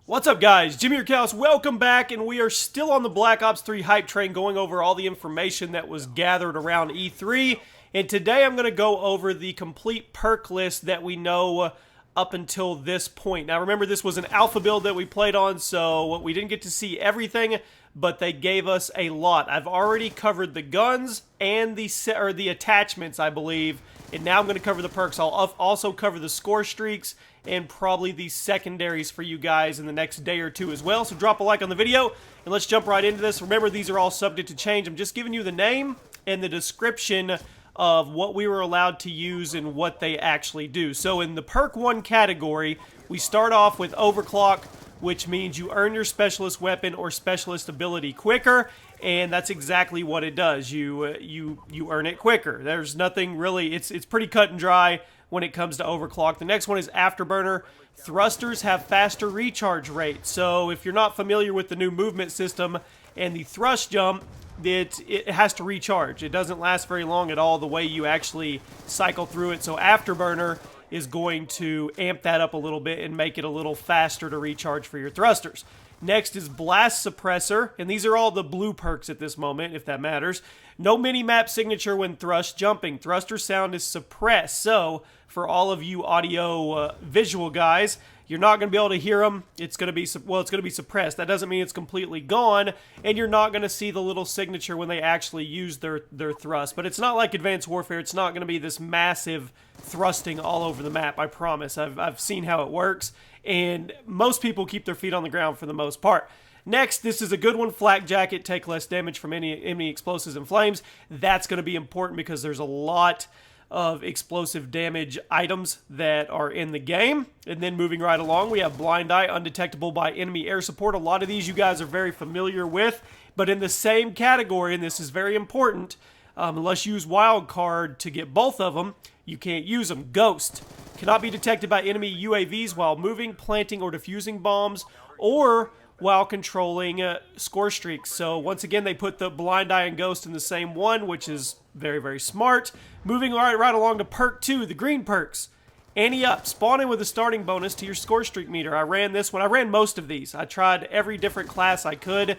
What's up, guys? Jimmy your Chaos, welcome back, and we are still on the Black Ops 3 hype train going over all the information that was gathered around E3, and today I'm going to go over the complete perk list that we know up until this point. Now remember, this was an alpha build that we played on, so we didn't get to see everything, but they gave us a lot. I've already covered the guns and the attachments, I believe, and now I'm going to cover the perks. I'll also cover the score streaks and probably the secondaries for you guys in the next day or two as well. So drop a like on the video, and let's jump right into this. Remember, these are all subject to change. I'm just giving you the name and the description of what we were allowed to use and what they actually do. So in the perk 1 category, we start off with overclock, which means you earn your specialist weapon or specialist ability quicker, and that's exactly what it does. You earn it quicker. There's nothing really, it's pretty cut and dry when it comes to overclock. The next one is afterburner. Thrusters have faster recharge rate. So if you're not familiar with the new movement system and the thrust jump, it has to recharge. It doesn't last very long at all the way you actually cycle through it. So afterburner is going to amp that up a little bit and make it a little faster to recharge for your thrusters. Next is Blast Suppressor, and these are all the blue perks at this moment, if that matters. No mini-map signature when thrust jumping. Thruster sound is suppressed, so for all of you audio visual guys, you're not going to be able to hear them. It's going to be, well, it's going to be suppressed. That doesn't mean it's completely gone, and you're not going to see the little signature when they actually use their thrust. But it's not like Advanced Warfare. It's not going to be this massive thrusting all over the map, I promise. I've seen how it works, and most people keep their feet on the ground for the most part. Next, this is a good one, Flak Jacket, take less damage from any explosives and flames. That's going to be important because there's a lot of explosive damage items that are in the game. And then moving right along, we have Blind Eye, undetectable by enemy air support. A lot of these you guys are very familiar with, but in the same category, and this is very important, unless you use Wild Card to get both of them, you can't use them. Ghost cannot be detected by enemy UAVs while moving, planting, or defusing bombs, or while controlling score streaks. So once again, they put the Blind Eye and Ghost in the same one, which is very, very smart. Moving right along to perk 2, the green perks. Ante up, spawn in with a starting bonus to your score streak meter. I ran this one. I ran most of these. I tried every different class I could,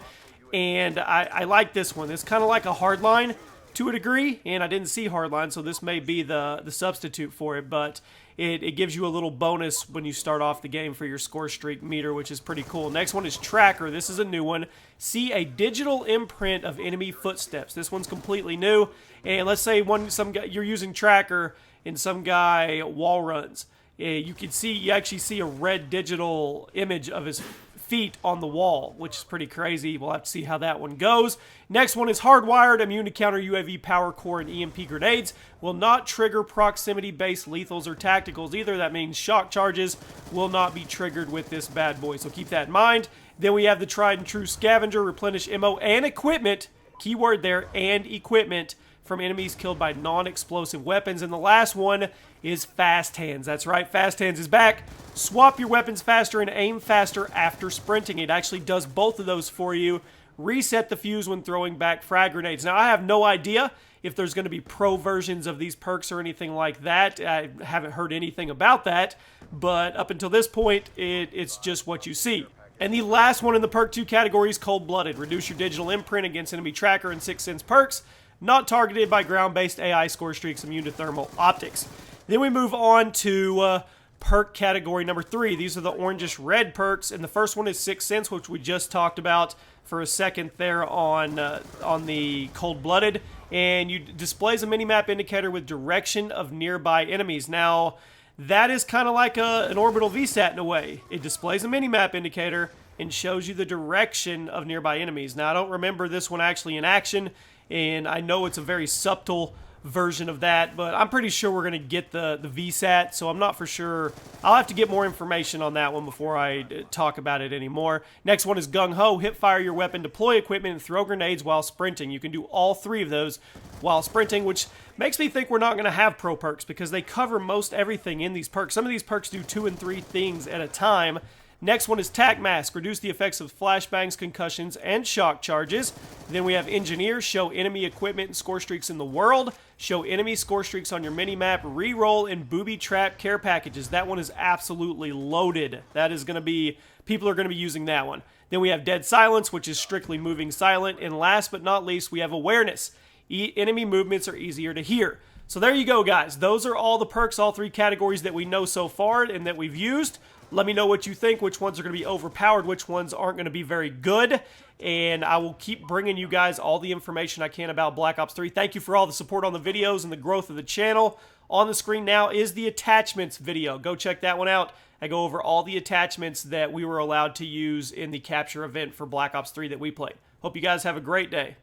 and I like this one. It's kind of like a hardline to a degree, and I didn't see hardline, so this may be the substitute for it, but it gives you a little bonus when you start off the game for your score streak meter, which is pretty cool. Next one is Tracker. This is a new one. See a digital imprint of enemy footsteps. This one's completely new, and let's say some guy, you're using Tracker and some guy wall runs. You actually see a red digital image of his feet on the wall, which is pretty crazy. We'll have to see how that one goes. Next one is Hardwired, immune to counter UAV power core and EMP grenades. Will not trigger proximity-based lethals or tacticals either. That means shock charges will not be triggered with this bad boy, so keep that in mind. Then we have the tried and true Scavenger, replenish ammo and equipment, keyword there, and equipment from enemies killed by non-explosive weapons. And the last one is Fast Hands. That's right, Fast Hands is back. Swap your weapons faster and aim faster after sprinting. It actually does both of those for you. Reset the fuse when throwing back frag grenades. Now, I have no idea if there's going to be pro versions of these perks or anything like that. I haven't heard anything about that, but up until this point, it's just what you see. And the last one in the perk 2 category is Cold-Blooded. Reduce your digital imprint against enemy tracker and 6 Sense perks. Not targeted by ground-based AI score streaks, immune to thermal optics. Then we move on to perk category number 3. These are the orangish red perks, and the first one is 6 Sense, which we just talked about for a second there on the Cold-Blooded, and you displays a minimap indicator with direction of nearby enemies. Now, that is kind of like an orbital VSAT in a way. It displays a minimap indicator and shows you the direction of nearby enemies. Now, I don't remember this one actually in action, and I know it's a very subtle version of that, but I'm pretty sure we're going to get the VSAT, so I'm not for sure. I'll have to get more information on that one before I talk about it anymore. Next one is Gung Ho. Hip fire your weapon, deploy equipment, and throw grenades while sprinting. You can do all 3 of those while sprinting, which makes me think we're not going to have pro perks because they cover most everything in these perks. Some of these perks do 2 and 3 things at a time. Next one is Tac Mask. Reduce the effects of flashbangs, concussions, and shock charges. Then we have Engineer. Show enemy equipment and score streaks in the world. Show enemy score streaks on your mini-map. Reroll and booby trap care packages. That one is absolutely loaded. That is going to be... people are going to be using that one. Then we have Dead Silence, which is strictly moving silent. And last but not least, we have Awareness. Enemy movements are easier to hear. So there you go, guys. Those are all the perks, all 3 categories that we know so far and that we've used. Let me know what you think, which ones are going to be overpowered, which ones aren't going to be very good. And I will keep bringing you guys all the information I can about Black Ops 3. Thank you for all the support on the videos and the growth of the channel. On the screen now is the attachments video. Go check that one out. I go over all the attachments that we were allowed to use in the capture event for Black Ops 3 that we played. Hope you guys have a great day.